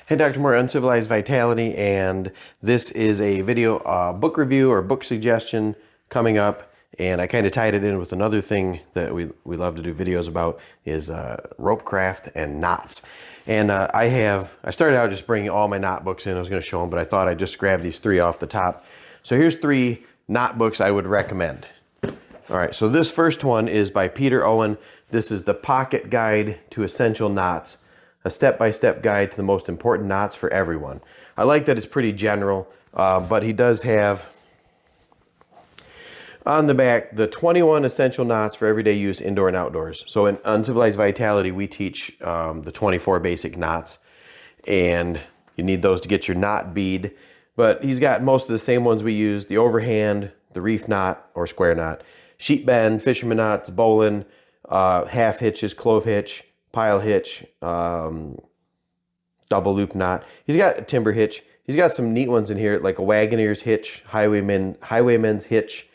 Hey, Dr. Moore, Uncivilized Vitality, and this is a video book review or book suggestion coming up, and I kind of tied it in with another thing that we love to do videos about is rope craft and knots. And I started out just bringing all my knot books in. I was going to show them, but I thought I'd just grab these three off the top. So here's three knot books I would recommend. All right, so this first one is by Peter Owen. This is the Pocket Guide to Essential Knots, a step-by-step guide to the most important knots for everyone. I like that it's pretty general, but he does have on the back the 21 essential knots for everyday use indoor and outdoors. So in Uncivilized Vitality, we teach the 24 basic knots, and you need those to get your knot bead. But he's got most of the same ones we use: the overhand, the reef knot or square knot, sheet bend, fisherman knots, bowline, half hitches, clove hitch, pile hitch, double loop knot. He's got a timber hitch. He's got some neat ones in here, like a wagoner's hitch, highwayman's hitch,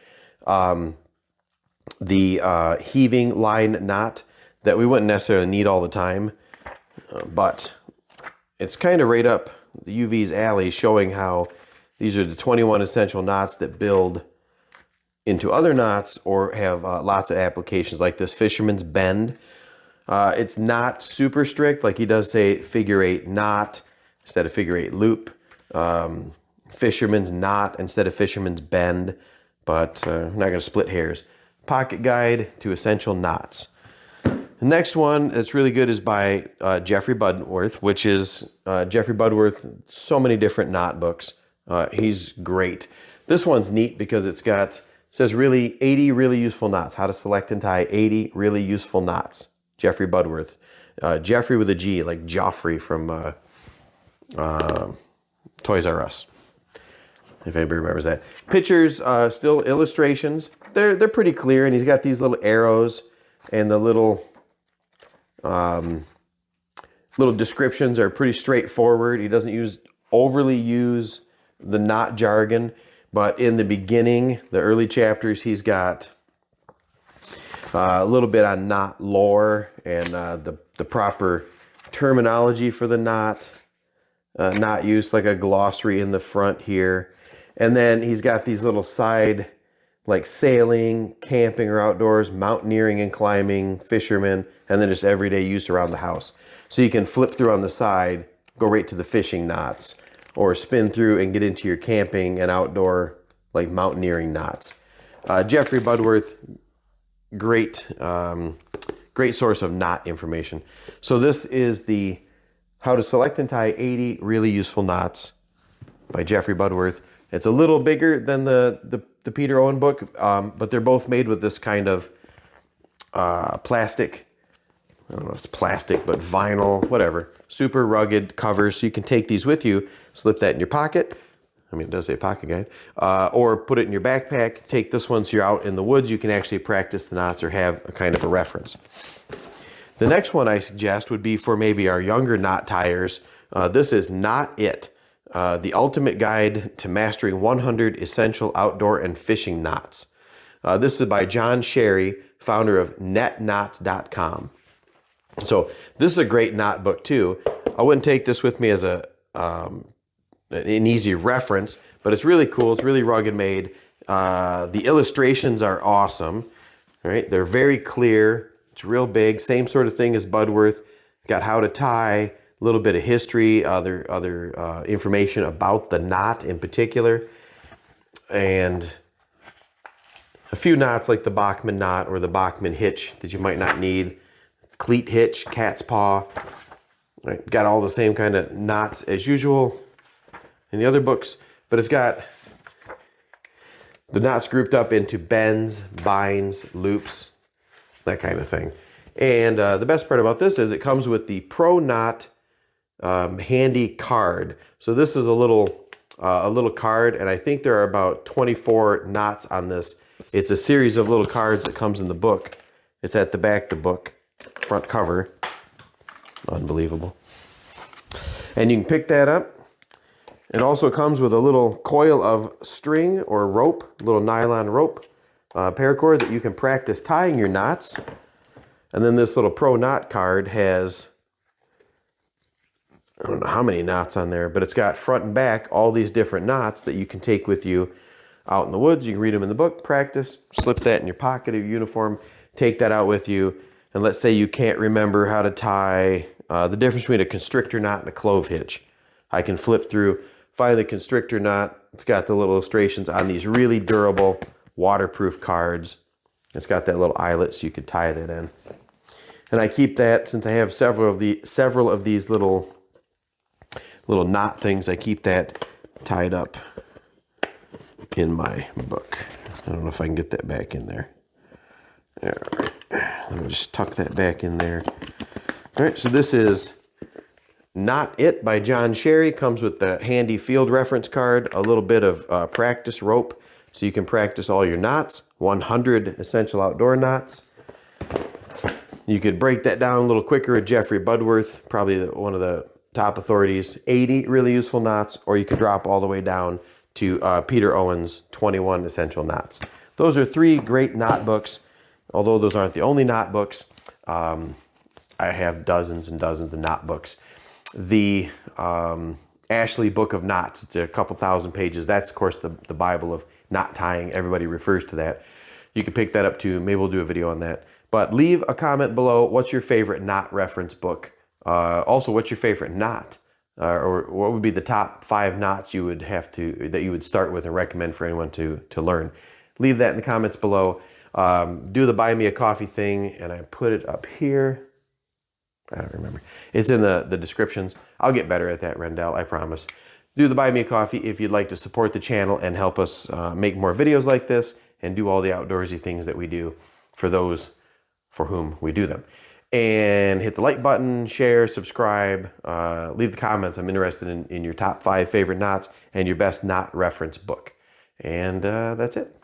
the heaving line knot that we wouldn't necessarily need all the time, but it's kind of right up the UV's alley, showing how these are the 21 essential knots that build into other knots or have lots of applications, like this fisherman's bend. It's not super strict, like he does say figure eight knot instead of figure eight loop, fisherman's knot instead of fisherman's bend, but I'm not going to split hairs. Pocket Guide to Essential Knots. The next one that's really good is by Jeffrey Budworth, which is Jeffrey Budworth, so many different knot books. He's great. This one's neat because it says 80 really useful knots, how to select and tie 80 really useful knots. Jeffrey Budworth. Jeffrey with a G, like Joffrey from Toys R Us, if anybody remembers that. Pictures, still illustrations. They're pretty clear, and he's got these little arrows, and the little descriptions are pretty straightforward. He doesn't overly use the knot jargon, but in the beginning, the early chapters, he's got a little bit on knot lore and the proper terminology for the knot use, like a glossary in the front here. And then he's got these little side, like sailing, camping or outdoors, mountaineering and climbing, fishermen, and then just everyday use around the house. So you can flip through on the side, go right to the fishing knots, or spin through and get into your camping and outdoor, like mountaineering knots. Jeffrey Budworth, great source of knot information. So this is the How to Select and Tie 80 Really Useful Knots by Jeffrey Budworth. It's a little bigger than the Peter Owen book, but they're both made with this kind of plastic, I don't know if it's plastic, but vinyl, whatever, super rugged covers, so you can take these with you, slip that in your pocket. I mean, it does say pocket guide, or put it in your backpack. Take this one so you're out in the woods. You can actually practice the knots or have a kind of a reference. The next one I suggest would be for maybe our younger knot tiers. This is Knot It, the ultimate guide to mastering 100 essential outdoor and fishing knots. This is by John Sherry, founder of netknots.com. So this is a great knot book too. I wouldn't take this with me as an easy reference, but it's really cool. It's really rugged made. The illustrations are awesome. All right, they're very clear. It's real big. Same sort of thing as Budworth. Got how to tie, a little bit of history, other information about the knot in particular, and a few knots like the Bachman knot or the Bachman hitch that you might not need. Cleat hitch, cat's paw. Right, got all the same kind of knots as usual in the other books, but it's got the knots grouped up into bends, binds, loops, that kind of thing. And the best part about this is it comes with the Pro Knot handy card. So this is a little card, and I think there are about 24 knots on this. It's a series of little cards that comes in the book. It's at the back of the book, front cover. Unbelievable. And you can pick that up. It also comes with a little coil of string or rope, a little nylon rope, paracord that you can practice tying your knots. And then this little Pro Knot card has I don't know how many knots on there, but it's got front and back all these different knots that you can take with you out in the woods. You can read them in the book, practice, slip that in your pocket of your uniform, take that out with you. And let's say you can't remember how to tie the difference between a constrictor knot and a clove hitch. I can flip through, find the constrictor knot. It's got the little illustrations on these really durable waterproof cards. It's got that little eyelet so you could tie that in. And I keep that, since I have several of these little knot things, I keep that tied up in my book. I don't know if I can get that back in there. All right, let me just tuck that back in there. All right, so this is Not It by John Sherry. Comes with the handy field reference card, a little bit of practice rope so you can practice all your knots, 100 essential outdoor knots. You could break that down a little quicker with Jeffrey Budworth, probably one of the top authorities, 80 really useful knots, or you could drop all the way down to Peter Owen's 21 essential knots. Those are 3 great knot books, although those aren't the only knot books. I have dozens and dozens of knot books. The Ashley Book of Knots, it's a couple thousand pages. That's, of course, the Bible of knot tying. Everybody refers to that. You can pick that up too. Maybe we'll do a video on that. But leave a comment below. What's your favorite knot reference book? Also, what's your favorite knot? Or what would be the top 5 knots you would that you would start with and recommend for anyone to learn? Leave that in the comments below. Do the buy me a coffee thing, and I put it up here. I don't remember. It's in the descriptions. I'll get better at that, Rendell, I promise. Do the buy me a coffee if you'd like to support the channel and help us make more videos like this and do all the outdoorsy things that we do for those for whom we do them. And hit the like button, share, subscribe, leave the comments. I'm interested in your top 5 favorite knots and your best knot reference book. And that's it.